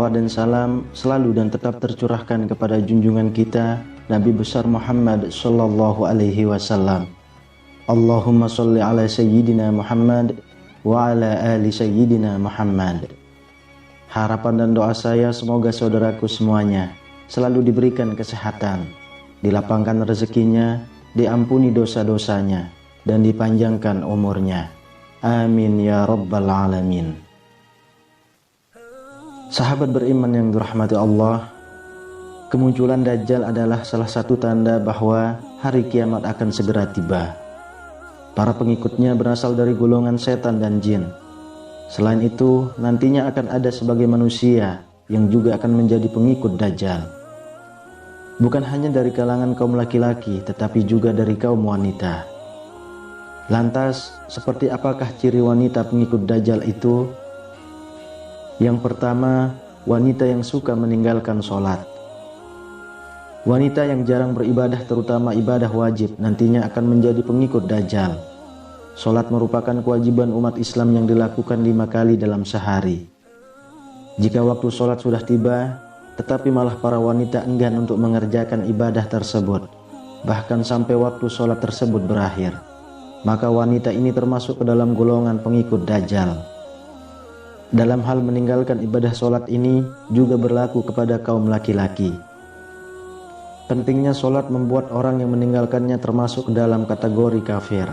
Salawat dan salam selalu dan tetap tercurahkan kepada junjungan kita Nabi besar Muhammad sallallahu alaihi wasallam. Allahumma sholli ala sayyidina Muhammad wa ala ali sayyidina Muhammad. Harapan dan doa saya semoga saudaraku semuanya selalu diberikan kesehatan, dilapangkan rezekinya, diampuni dosa-dosanya, dan dipanjangkan umurnya. Amin ya rabbal alamin. Sahabat beriman yang dirahmati Allah, kemunculan Dajjal adalah salah satu tanda bahwa hari kiamat akan segera tiba. Para pengikutnya berasal dari golongan setan dan jin. Selain itu, nantinya akan ada sebagai manusia yang juga akan menjadi pengikut Dajjal. Bukan hanya dari kalangan kaum laki-laki, tetapi juga dari kaum wanita. Lantas, seperti apakah ciri wanita pengikut Dajjal itu? Yang pertama, wanita yang suka meninggalkan sholat. Wanita yang jarang beribadah, terutama ibadah wajib, nantinya akan menjadi pengikut Dajjal. Sholat merupakan kewajiban umat Islam yang dilakukan 5 kali dalam sehari. Jika waktu sholat sudah tiba, tetapi malah para wanita enggan untuk mengerjakan ibadah tersebut, bahkan sampai waktu sholat tersebut berakhir, maka wanita ini termasuk ke dalam golongan pengikut Dajjal. Dalam hal meninggalkan ibadah sholat ini juga berlaku kepada kaum laki-laki. Pentingnya sholat membuat orang yang meninggalkannya termasuk dalam kategori kafir.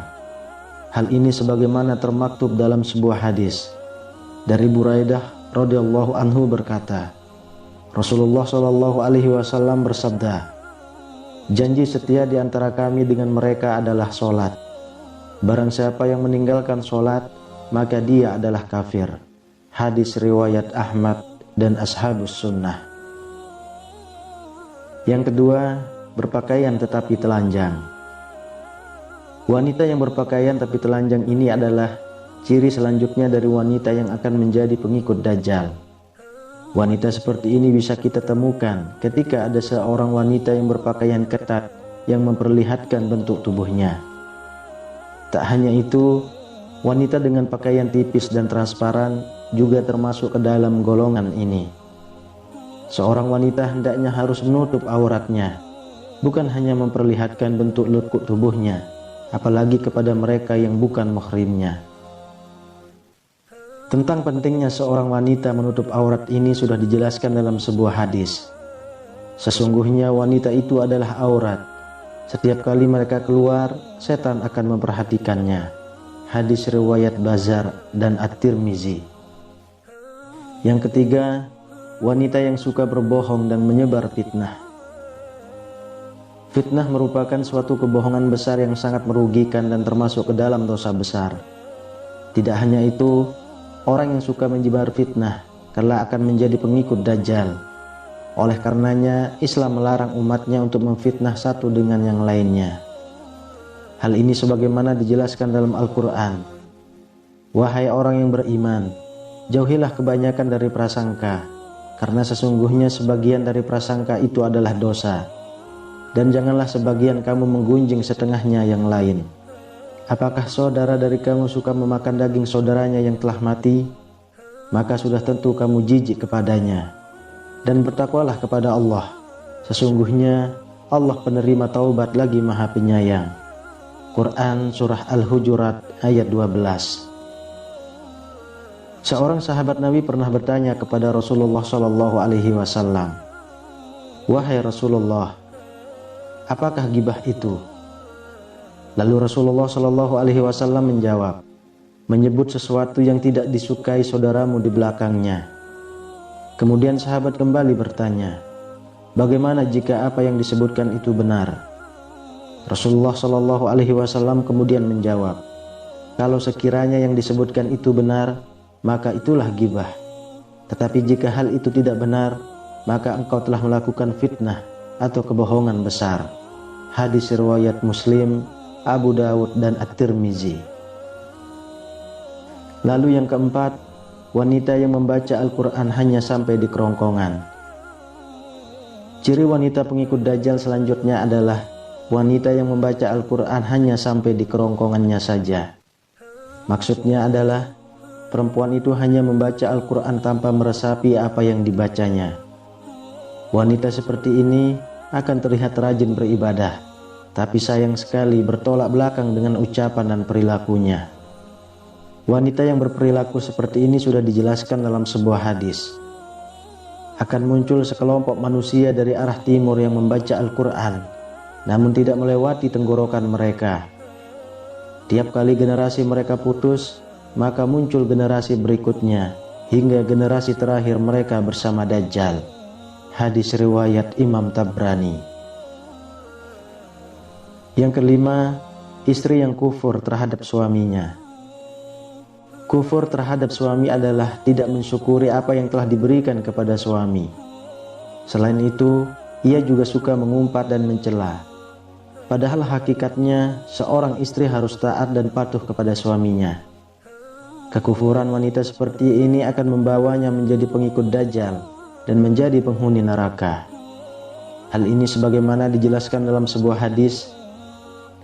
Hal ini sebagaimana termaktub dalam sebuah hadis dari Buraidah radhiyallahu anhu berkata, Rasulullah shallallahu alaihi wasallam bersabda, janji setia di antara kami dengan mereka adalah sholat. Barang siapa yang meninggalkan sholat, maka dia adalah kafir. Hadis riwayat Ahmad dan Ashabus Sunnah. Yang kedua, berpakaian tetapi telanjang. Wanita yang berpakaian tapi telanjang ini adalah ciri selanjutnya dari wanita yang akan menjadi pengikut Dajjal. Wanita seperti ini bisa kita temukan ketika ada seorang wanita yang berpakaian ketat yang memperlihatkan bentuk tubuhnya. Tak hanya itu, wanita dengan pakaian tipis dan transparan juga termasuk ke dalam golongan ini. Seorang wanita hendaknya harus menutup auratnya, bukan hanya memperlihatkan bentuk lekuk tubuhnya, apalagi kepada mereka yang bukan mahrimnya. Tentang pentingnya seorang wanita menutup aurat ini sudah dijelaskan dalam sebuah hadis. Sesungguhnya wanita itu adalah aurat. Setiap kali mereka keluar, setan akan memperhatikannya. Hadis riwayat Bazar dan At-Tirmizi. Yang ketiga, wanita yang suka berbohong dan menyebar fitnah. Fitnah merupakan suatu kebohongan besar yang sangat merugikan dan termasuk ke dalam dosa besar. Tidak hanya itu, orang yang suka menyebar fitnah kelak akan menjadi pengikut Dajjal. Oleh karenanya, Islam melarang umatnya untuk memfitnah satu dengan yang lainnya. Hal ini sebagaimana dijelaskan dalam Al-Quran. Wahai orang yang beriman, jauhilah kebanyakan dari prasangka, karena sesungguhnya sebagian dari prasangka itu adalah dosa. Dan janganlah sebagian kamu menggunjing setengahnya yang lain. Apakah saudara dari kamu suka memakan daging saudaranya yang telah mati? Maka sudah tentu kamu jijik kepadanya. Dan bertakwalah kepada Allah. Sesungguhnya Allah penerima taubat lagi Maha Penyayang. Quran Surah Al-Hujurat ayat 12. Seorang sahabat Nabi pernah bertanya kepada Rasulullah Shallallahu Alaihi Wasallam, wahai Rasulullah, apakah gibah itu? Lalu Rasulullah Shallallahu Alaihi Wasallam menjawab, menyebut sesuatu yang tidak disukai saudaramu di belakangnya. Kemudian sahabat kembali bertanya, bagaimana jika apa yang disebutkan itu benar? Rasulullah Shallallahu Alaihi Wasallam kemudian menjawab, kalau sekiranya yang disebutkan itu benar, maka itulah gibah. Tetapi jika hal itu tidak benar, maka engkau telah melakukan fitnah atau kebohongan besar. Hadis riwayat Muslim, Abu Dawud dan At-Tirmizi. Lalu yang keempat, wanita yang membaca Al-Quran hanya sampai di kerongkongan. Ciri wanita pengikut Dajjal selanjutnya adalah wanita yang membaca Al-Quran hanya sampai di kerongkongannya saja. Maksudnya adalah perempuan itu hanya membaca Al-Quran tanpa meresapi apa yang dibacanya. Wanita seperti ini akan terlihat rajin beribadah, tapi sayang sekali bertolak belakang dengan ucapan dan perilakunya. Wanita yang berperilaku seperti ini sudah dijelaskan dalam sebuah hadis. Akan muncul sekelompok manusia dari arah timur yang membaca Al-Quran, namun tidak melewati tenggorokan mereka. Tiap kali generasi mereka putus, maka muncul generasi berikutnya, hingga generasi terakhir mereka bersama Dajjal. Hadis riwayat Imam Tabrani. Yang kelima, istri yang kufur terhadap suaminya. Kufur terhadap suami adalah tidak mensyukuri apa yang telah diberikan kepada suami. Selain itu, ia juga suka mengumpat dan mencela. Padahal hakikatnya seorang istri harus taat dan patuh kepada suaminya. Kekufuran wanita seperti ini akan membawanya menjadi pengikut Dajjal dan menjadi penghuni neraka. Hal ini sebagaimana dijelaskan dalam sebuah hadis,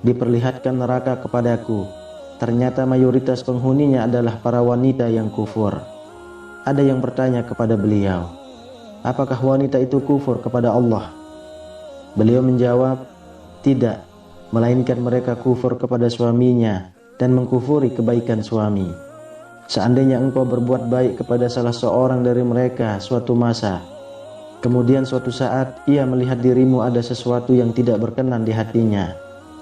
diperlihatkan neraka kepadaku. Ternyata mayoritas penghuninya adalah para wanita yang kufur. Ada yang bertanya kepada beliau, apakah wanita itu kufur kepada Allah? Beliau menjawab, tidak, melainkan mereka kufur kepada suaminya dan mengkufuri kebaikan suami. Seandainya engkau berbuat baik kepada salah seorang dari mereka suatu masa, kemudian suatu saat ia melihat dirimu ada sesuatu yang tidak berkenan di hatinya,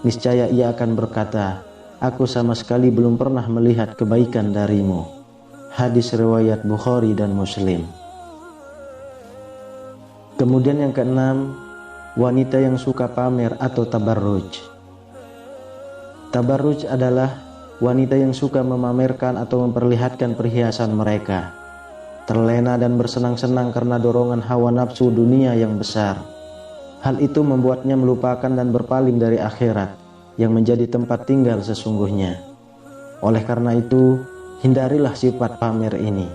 niscaya ia akan berkata, aku sama sekali belum pernah melihat kebaikan darimu. Hadis riwayat Bukhari dan Muslim. Kemudian yang keenam, wanita yang suka pamer atau tabarruj. Tabarruj adalah wanita yang suka memamerkan atau memperlihatkan perhiasan mereka, terlena dan bersenang-senang karena dorongan hawa nafsu dunia yang besar. Hal itu membuatnya melupakan dan berpaling dari akhirat yang menjadi tempat tinggal sesungguhnya. Oleh karena itu, hindarilah sifat pamer ini.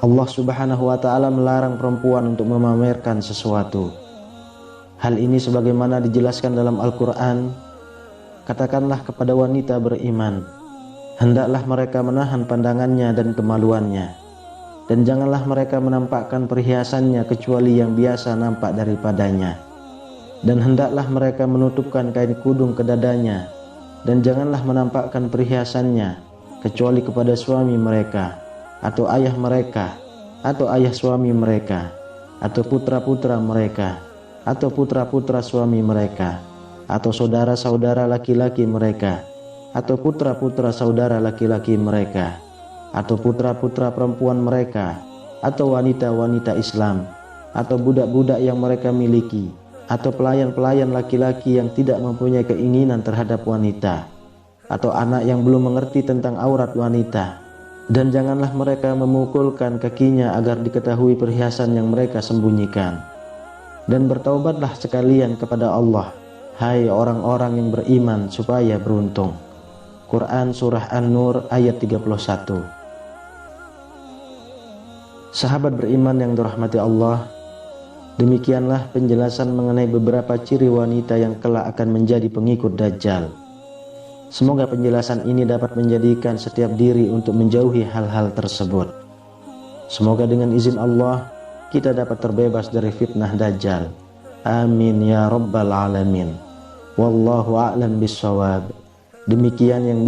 Allah Subhanahu wa ta'ala melarang perempuan untuk memamerkan sesuatu. Hal ini sebagaimana dijelaskan dalam Al-Quran, katakanlah kepada wanita beriman, hendaklah mereka menahan pandangannya dan kemaluannya, dan janganlah mereka menampakkan perhiasannya kecuali yang biasa nampak daripadanya. Dan hendaklah mereka menutupkan kain kudung ke dadanya, dan janganlah menampakkan perhiasannya kecuali kepada suami mereka, atau ayah mereka, atau ayah suami mereka, atau putra-putra mereka, atau putra-putra suami mereka, atau saudara-saudara laki-laki mereka, atau putra-putra saudara laki-laki mereka, atau putra-putra perempuan mereka, atau wanita-wanita Islam, atau budak-budak yang mereka miliki, atau pelayan-pelayan laki-laki yang tidak mempunyai keinginan terhadap wanita, atau anak yang belum mengerti tentang aurat wanita. Dan janganlah mereka memukulkan kakinya agar diketahui perhiasan yang mereka sembunyikan. Dan bertaubatlah sekalian kepada Allah, hai orang-orang yang beriman, supaya beruntung. Quran Surah An-Nur ayat 31. Sahabat beriman yang dirahmati Allah, demikianlah penjelasan mengenai beberapa ciri wanita yang kelak akan menjadi pengikut Dajjal. Semoga penjelasan ini dapat menjadikan setiap diri untuk menjauhi hal-hal tersebut. Semoga dengan izin Allah kita dapat terbebas dari fitnah Dajjal. Amin ya rabbal alamin. Wallahu a'lam bissawab. Demikian yang